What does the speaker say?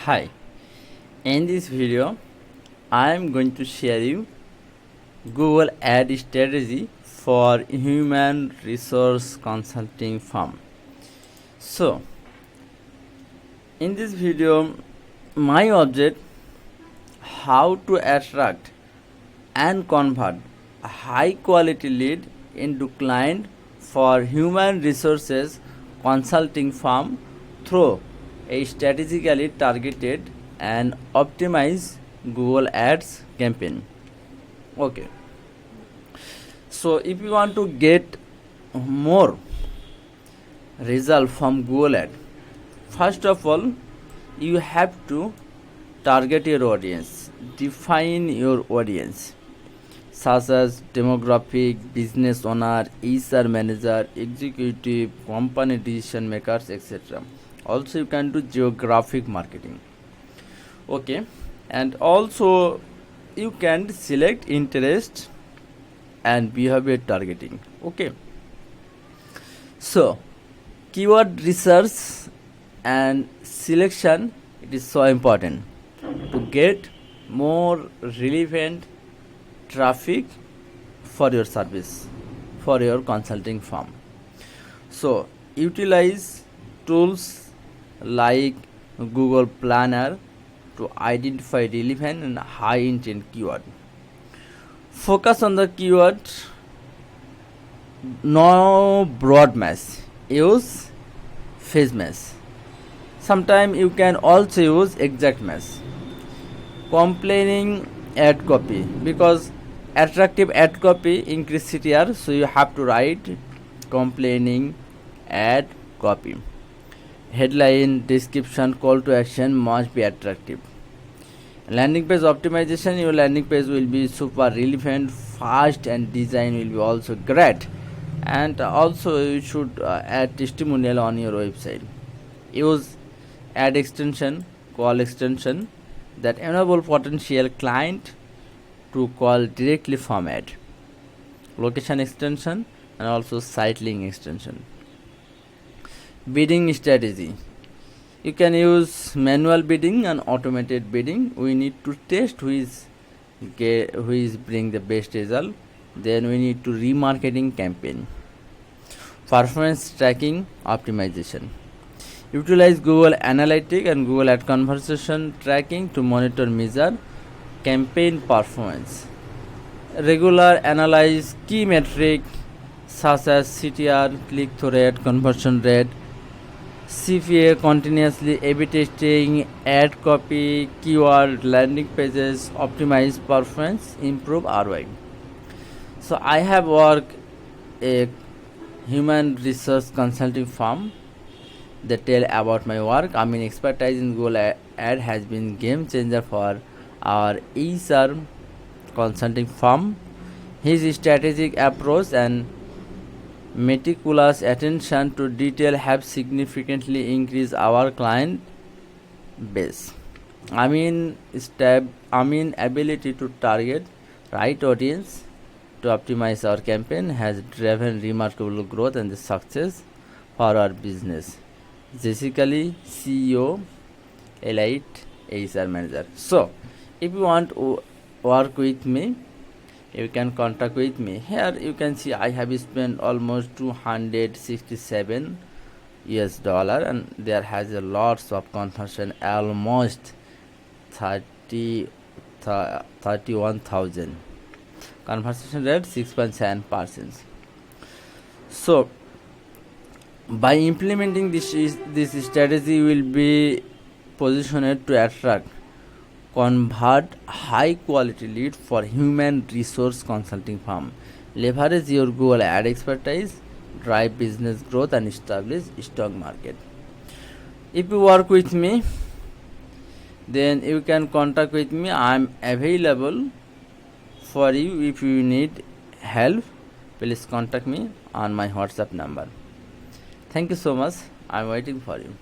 Hi, in this video I am going to share you Google ad strategy for human resource consulting firm. So in this video my object how to attract and convert a high quality lead into client for human resources consulting firm through a strategically targeted and optimized Google Ads campaign. Okay, so if you want to get more result from Google Ad, first of all you have to target your audience, define your audience such as demographic, business owner, HR manager, executive, company decision makers, etc. Also you can do geographic marketing. Okay, and also you can select interest and behavior targeting. Okay, so keyword research and selection, it is so important to get more relevant traffic for your service, for your consulting firm. So utilize tools like Google Planner to identify relevant and high intent keyword. Focus on the keyword, no broad mass, use phase mass. Sometimes you can also use exact mass. Complaining ad copy, because attractive ad copy increase CTR, so you have to write complaining ad copy. Headline, description, call to action must be attractive. Landing page optimization, your landing page will be super relevant, fast, and design will be also great. And also you should add testimonial on your website. Use ad extension, call extension that enable potential client to call directly from ad. Location extension and also site link extension. Bidding strategy, you can use manual bidding and automated bidding. We need to test who is bring the best result. Then we need to remarketing campaign. Performance tracking optimization, utilize Google Analytics and Google Ad Conversation tracking to monitor measure campaign performance. Regular analyze key metric such as CTR, click-through rate, conversion rate, CPA, continuously A/B testing, ad copy, keyword, landing pages, optimize performance, improve ROI. So I have worked a human resource consulting firm. They tell about my work. Amin expertise in Google Ad has been game changer for our HR consulting firm. His strategic approach and meticulous attention to detail have significantly increased our client base. Amin ability to target right audience to optimize our campaign has driven remarkable growth and the success for our business. Basically, CEO, elite HR manager. So, if you want to work with me, you can contact with me. Here you can see I have spent almost 267 US dollar, and there has a lots of conversion, almost 31,000. Conversion rate 6.7%. So by implementing this strategy will be positioned to attract, convert high quality lead for human resource consulting firm. Leverage your Google ad expertise, drive business growth, and establish stock market. If you work with me, then you can contact with me. I am available for you. If you need help, please contact me on my WhatsApp number. Thank you so much. I am waiting for you.